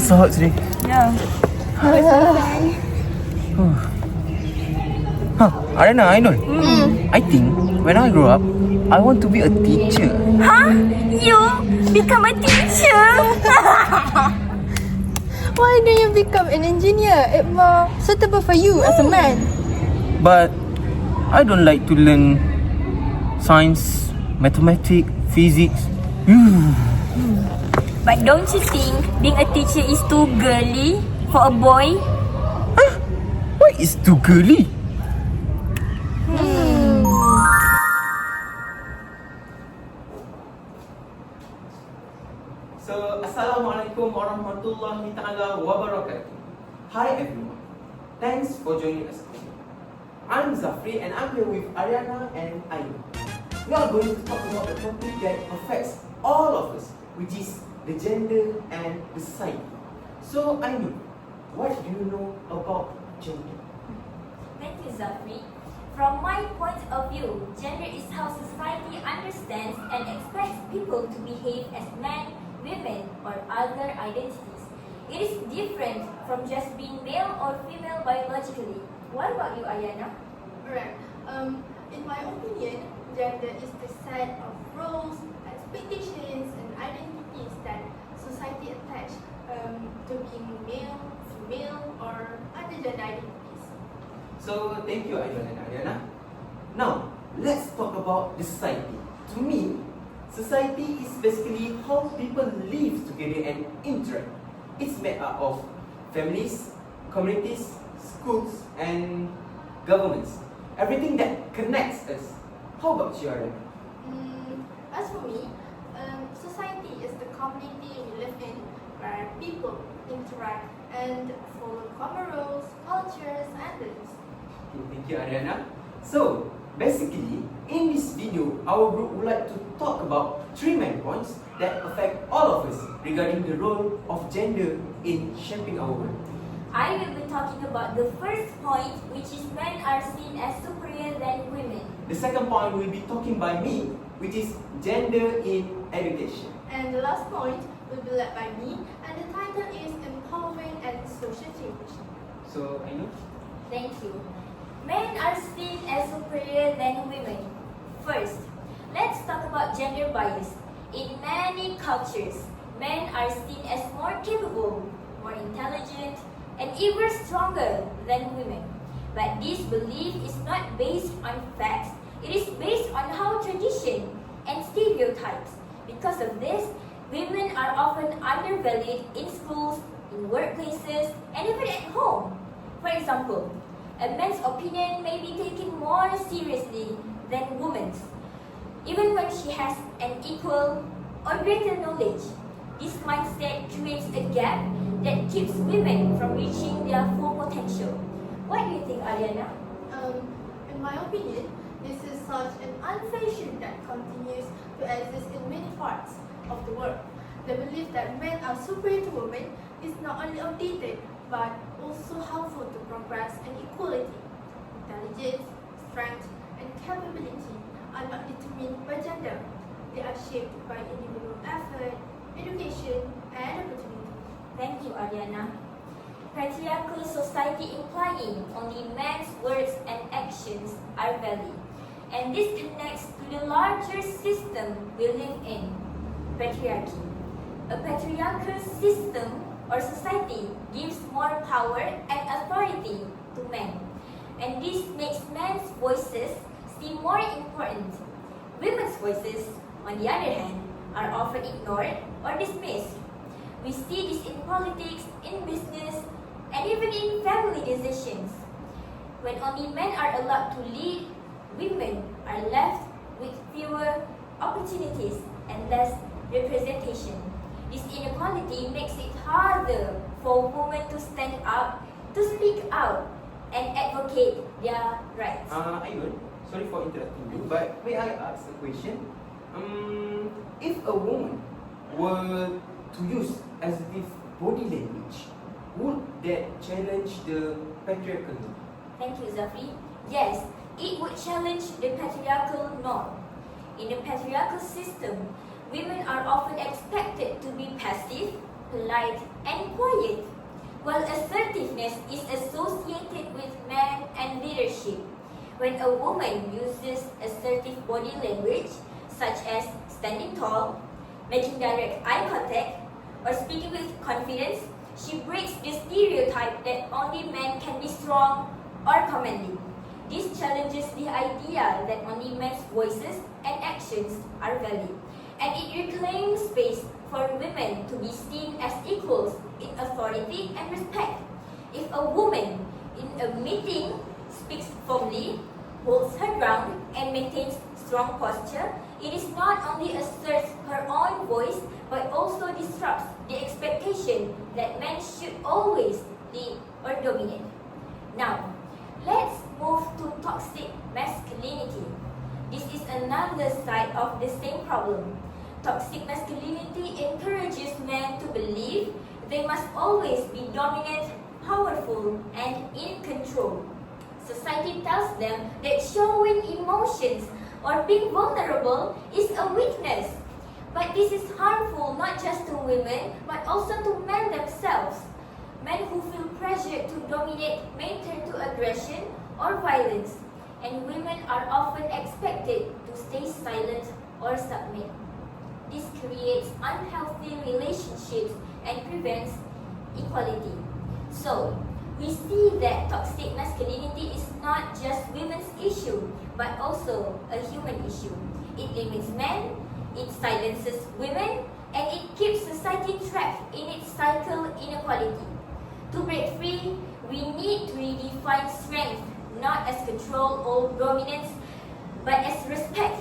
so hot today. Yeah. Ariana, Ainul. I think when I grow up, I want to be a teacher. Huh? You become a teacher? Why don't you become an engineer? It's more suitable for you as a man. But I don't like to learn science, mathematics, physics. But don't you think being a teacher is too girly for a boy? Why is too girly? So, Assalamualaikum warahmatullahi ta'ala wabarakatuh. Hi everyone. Thanks for joining us today. I'm Zafri and I'm here with Ariana and Ainul. We are going to talk about a topic that affects all of us, which is the gender and the society. So, Ainul, what do you know about gender? Thank you, Zafri. From my point of view, gender is how society understands and expects people to behave as men, women, or other identities. It is different from just being male or female biologically. What about you, Ariana? Right. In my opinion, gender is the set of roles, expectations, and identities that society attach to being male, female, or other gender identities. So, thank you Ainul and Ariana. Now, let's talk about the society. To me, society is basically how people live together and interact. It's made up of families, communities, schools, and governments. Everything that connects us. How about you, Ariana? As for me, society is the community we live in where people interact and follow common rules, cultures, and beliefs. Okay, thank you, Ariana. So, basically, in this video, our group would like to talk about 3 main points that affect all of us regarding the role of gender in shaping our world. I will be talking about the first point, which is men are seen as superior than women. The second point will be talking by me, which is gender in education. And the last point will be led by me, and the title is Empowering and Social Change. So, Ainul? Thank you. Men are seen as superior than women. First, let's talk about gender bias. In many cultures, men are seen as more capable, more intelligent, and even stronger than women. But this belief is not based on facts. It is based on how tradition and stereotypes. Because of this, women are often undervalued in schools, in workplaces, and even at home. For example, a man's opinion may be taken more seriously than women's, even when she has an equal or greater knowledge. This mindset creates a gap that keeps women from reaching their full potential. What do you think, Ariana? In my opinion, this is such an unfair shift that continues to exist in many parts of the world. The belief that men are superior to women is not only outdated, but also harmful to progress and equality. Intelligence, strength, and capability are not determined by gender. They are shaped by individual effort, education, and opportunity. Thank you, Ariana. Patriarchal society implying only men's words and actions are valid. And this connects to the larger system we live in, patriarchy. A patriarchal system or society gives more power and authority to men. And this makes men's voices seem more important. Women's voices, on the other hand, are often ignored or dismissed. We see this in politics, in business, and even in family decisions. When only men are allowed to lead, women are left with fewer opportunities and less representation. This inequality makes it harder for women to stand up, to speak out, and advocate their rights. Ainul, sorry for interrupting you, but may I ask a question? If a woman were to use assertive body language, would that challenge the patriarchal norm? Thank you, Zafri. Yes, it would challenge the patriarchal norm. In the patriarchal system, women are often expected to be passive, polite, and quiet, while assertiveness is associated with men and leadership. When a woman uses assertive body language, such as standing tall, making direct eye contact, or speaking with confidence, she breaks the stereotype that only men can be strong or commanding. This challenges the idea that only men's voices and actions are valid, and it reclaims space for women to be seen as equals in authority and respect. If a woman in a meeting speaks firmly, holds her ground, and maintains strong posture, it is not only asserts her own voice but also disrupts the expectation that men should always lead or dominate. Now, let's move to toxic masculinity. This is another side of the same problem. Toxic masculinity encourages men to believe they must always be dominant, powerful, and in control. Society tells them that showing emotions or being vulnerable is a weakness. But this is harmful not just to women, but also to men themselves. Men who feel pressured to dominate may turn to aggression or violence, and women are often expected to stay silent or submit. This creates unhealthy relationships and prevents equality. So, we see that toxic masculinity is not just women's issue, but also a human issue. It limits men, it silences women, and it keeps society trapped in its cycle inequality. To break free, we need to redefine strength not as control or dominance, but as respect,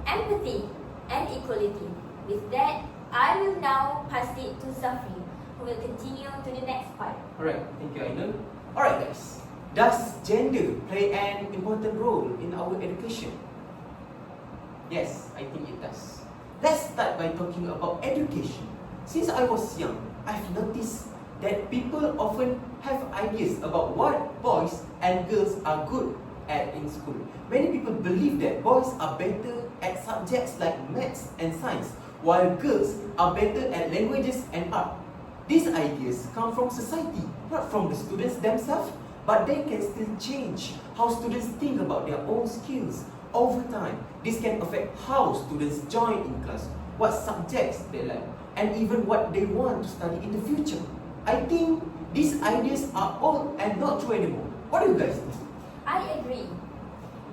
empathy, and equality. With that, I will now pass it to Zafri, who will continue to the next part. Alright, thank you, Ainul. Alright, guys. Does gender play an important role in our education? Yes, I think it does. Let's start by talking about education. Since I was young, I've noticed that people often have ideas about what boys and girls are good at in school. Many people believe that boys are better at subjects like maths and science, while girls are better at languages and art. These ideas come from society, not from the students themselves, but they can still change how students think about their own skills. Over time, this can affect how students join in class, what subjects they like, and even what they want to study in the future. I think these ideas are old and not true anymore. What do you guys think? I agree.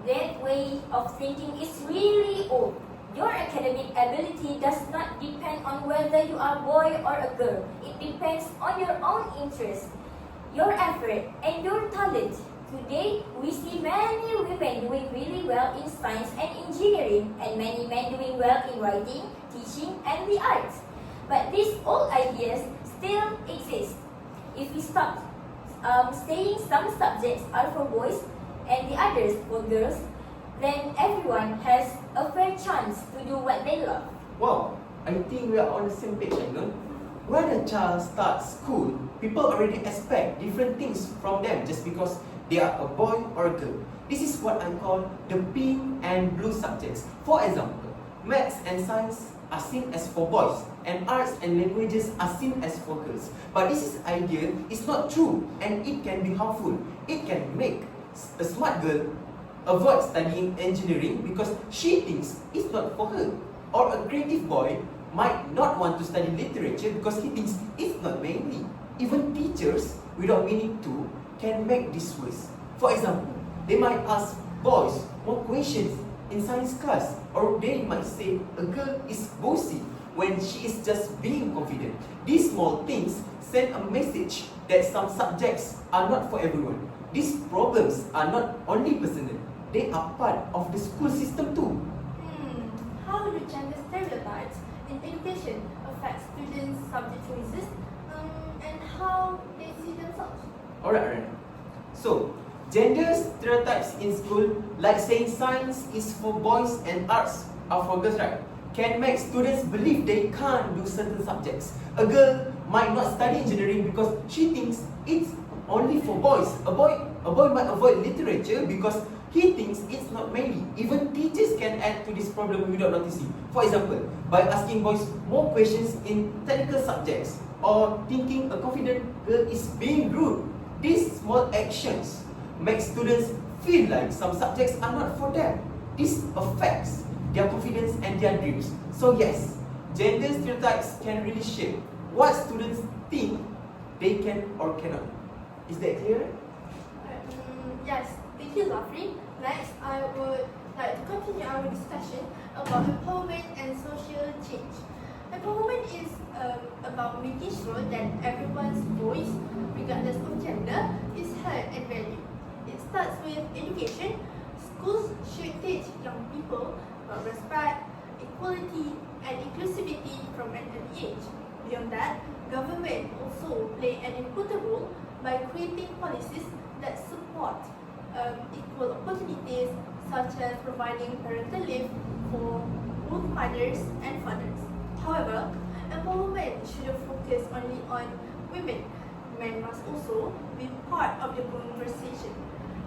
That way of thinking is really old. Your academic ability does not depend on whether you are a boy or a girl. It depends on your own interest, your effort, and your talent. Today, we see many women doing really well in science and engineering, and many men doing well in writing, teaching, and the arts. But these old ideas still exist. If we stop saying some subjects are for boys and the others for girls, then everyone has a fair chance to do what they love. Wow, I think we are on the same page, Ainul. When a child starts school, people already expect different things from them just because they are a boy or a girl. This is what I call the pink and blue subjects. For example, maths and science are seen as for boys, and arts and languages are seen as for girls. But this idea is not true, and it can be harmful. It can make a smart girl avoid studying engineering because she thinks it's not for her. Or a creative boy might not want to study literature because he thinks it's not mainly. Even teachers, without meaning to, can make this worse. For example, they might ask boys more questions in science class, or they might say a girl is bossy when she is just being confident. These small things send a message that some subjects are not for everyone. These problems are not only personal, they are part of the school system too. How do gender stereotypes in education affect students' subject choices and how they see themselves? Alright. So, gender stereotypes in school, like saying science is for boys and arts are for girls, right, can make students believe they can't do certain subjects. A girl might not study engineering because she thinks it's only for boys. A boy might avoid literature because he thinks it's not mainly. Even teachers can add to this problem without noticing. For example, by asking boys more questions in technical subjects, or thinking a confident girl is being rude. These small actions make students feel like some subjects are not for them. This affects their confidence and their dreams. So yes, gender stereotypes can really shape what students think they can or cannot. Is that clear? Yes, thank you, Zafri. Next, I would like to continue our discussion about empowerment and social change. Empowerment is about making sure that everyone's voice, regardless of gender, is heard and valued. It starts with education. Schools should teach young people about respect, equality, and inclusivity from an early age. Beyond that, government also play an important role by creating policies that support equal opportunities, such as providing parental leave for both mothers and fathers. However, empowerment shouldn't focus only on women. Men must also be part of the conversation.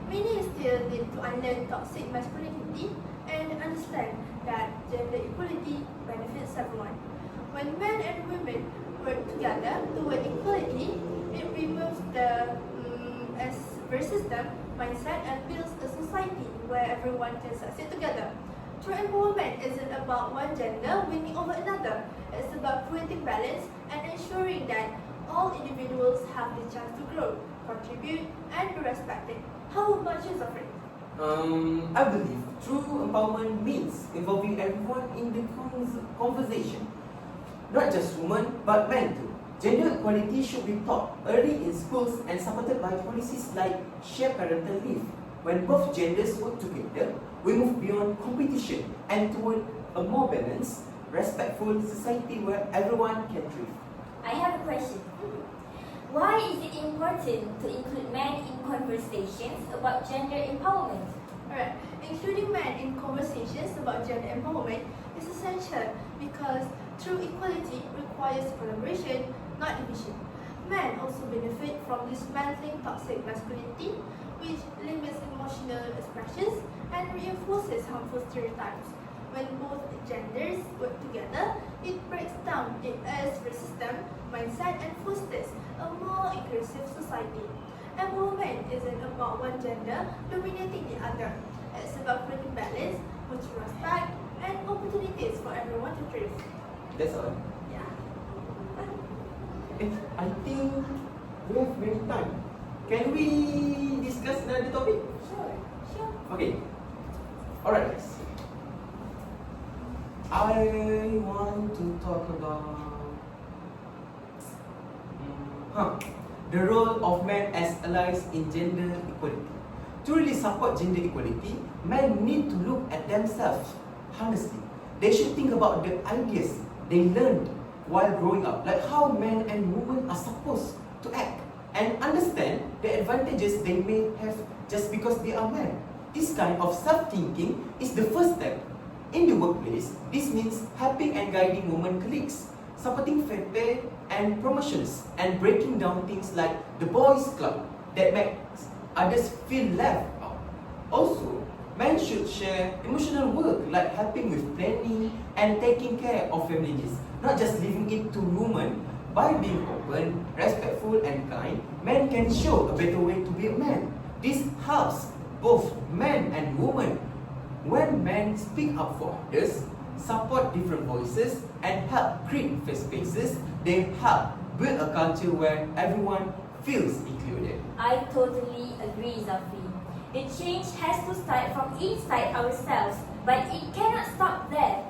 Many still need to unlearn toxic masculinity and understand that gender equality benefits everyone. When men and women work together toward equality, it removes the as versus them mindset and builds a society where everyone can succeed together. True empowerment isn't about one gender winning over another. It's about creating balance and ensuring that all individuals have the chance to grow, contribute, and be respected. How about you, Zafri? I believe true empowerment means involving everyone in the conversation. Not just women, but men too. Gender equality should be taught early in schools and supported by policies like shared parental leave. When both genders work together, we move beyond competition and toward a more balanced, respectful society where everyone can thrive. I have a question. Why is it important to include men in conversations about gender empowerment? Alright, including men in conversations about gender empowerment is essential because true equality requires collaboration, not division. Men also benefit from dismantling toxic masculinity, which limits emotional expressions and reinforces harmful stereotypes. When both genders work together, it breaks down the race system mindset and fosters a more inclusive society. Empowerment isn't about one gender dominating the other. It's about creating balance, mutual respect, and opportunities for everyone to thrive. That's all. Yeah. I think we have many time. Can we discuss another topic? Sure. Okay. Alright guys. I want to talk about the role of men as allies in gender equality. To really support gender equality, men need to look at themselves honestly. They should think about the ideas they learned while growing up, like how men and women are supposed to act, and understand the advantages they may have just because they are men. This kind of self-thinking is the first step. In the workplace, this means helping and guiding women colleagues, supporting fair pay and promotions, and breaking down things like the boys' club that makes others feel left out. Also, men should share emotional work like helping with planning and taking care of family needs, not just leaving it to women. By being open, respectful, and kind, men can show a better way to be a man. This helps both men and women. When men speak up for others, support different voices, and help create fair spaces, they help build a culture where everyone feels included. I totally agree, Zafri. The change has to start from inside ourselves, but it cannot stop there.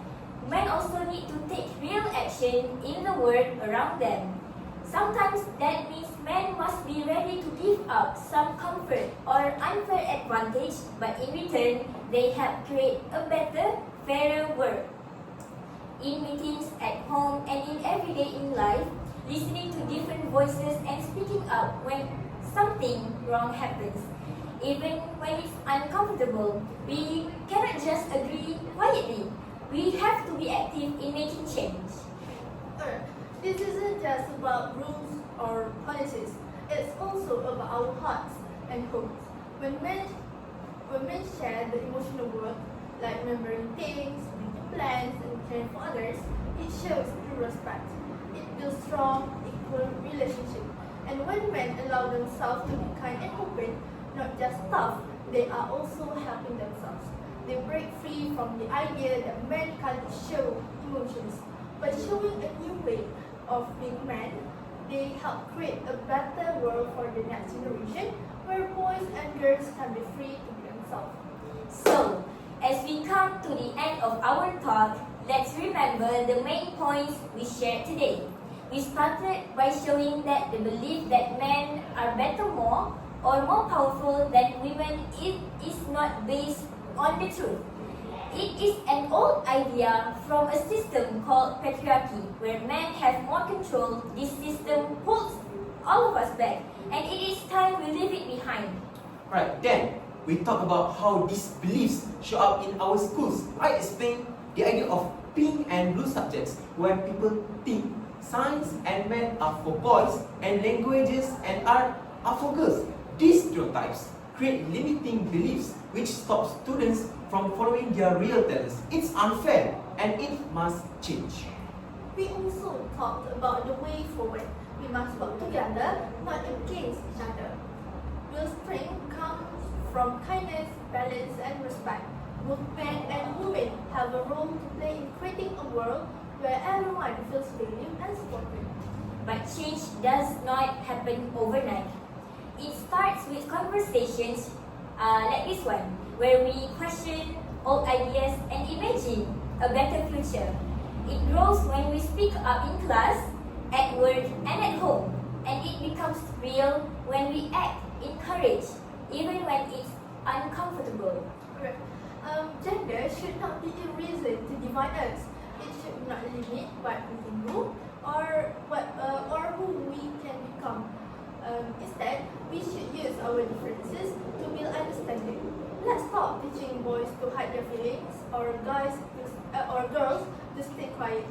Men also need to take real action in the world around them. Sometimes that means men must be ready to give up some comfort or unfair advantage, but in return, they help create a better, fairer world. In meetings, at home, and in everyday in life, listening to different voices and speaking up when something wrong happens. Even when it's uncomfortable, we cannot just agree quietly. We have to be active in making change. This isn't just about rules or policies. It's also about our hearts and homes. When men share the emotional work, like remembering things, making plans, and caring for others, it shows true respect. It builds strong, relationship. And when men allow themselves to be kind and open, not just tough, they are also helping themselves. They break free from the idea that men can't show emotions. By showing a new way of being men, they help create a better world for the next generation where boys and girls can be free to be themselves. So, as we come to the end of our talk, let's remember the main points we shared today. We started by showing that the belief that men are better more or more powerful than women is not based on the truth. It is an old idea from a system called patriarchy, where men have more control. This system pulls all of us back, and it is time we leave it behind. Right, then we talk about how these beliefs show up in our schools. I explained the idea of pink and blue subjects, where people think science and math are for boys and languages and art are for girls. These stereotypes create limiting beliefs which stop students from following their real talents. It's unfair and it must change. We also talked about the way forward. We must work together, not against each other. Real strength comes from kindness, balance, and respect. Both men and women have a role to play in creating a world where everyone feels valued and supported. But change does not happen overnight. It starts with conversations like this one, where we question old ideas and imagine a better future. It grows when we speak up in class, at work, and at home. And it becomes real when we act in courage, even when it's uncomfortable. Correct. Gender should not be a reason to divide us. It should not limit what we can do or who we can become. Instead, we should use our differences to build understanding. Let's stop teaching boys to hide their feelings or girls to stay quiet.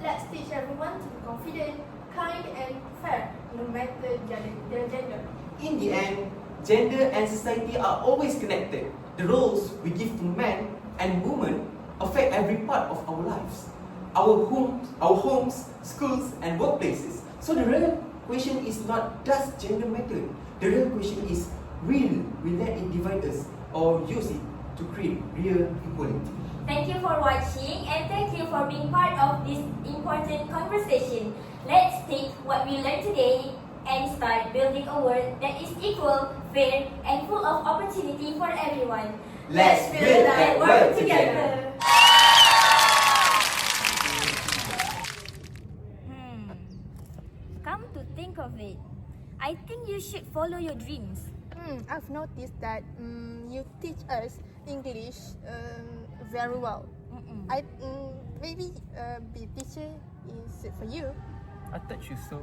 Let's teach everyone to be confident, kind, and fair, no matter their gender. In the end, gender and society are always connected. The roles we give to men and women affect every part of our lives. Our homes, schools, and workplaces. So the real question is not does gender matter? The real question is will we let it divide us or use it to create real equality? Thank you for watching and thank you for being part of this important conversation. Let's take what we learned today and start building a world that is equal, fair, and full of opportunity for everyone. Let's build that world together. Come to think of it, I think you should follow your dreams. I've noticed that you teach us English very well. Maybe be teacher is it for you. I thought you so.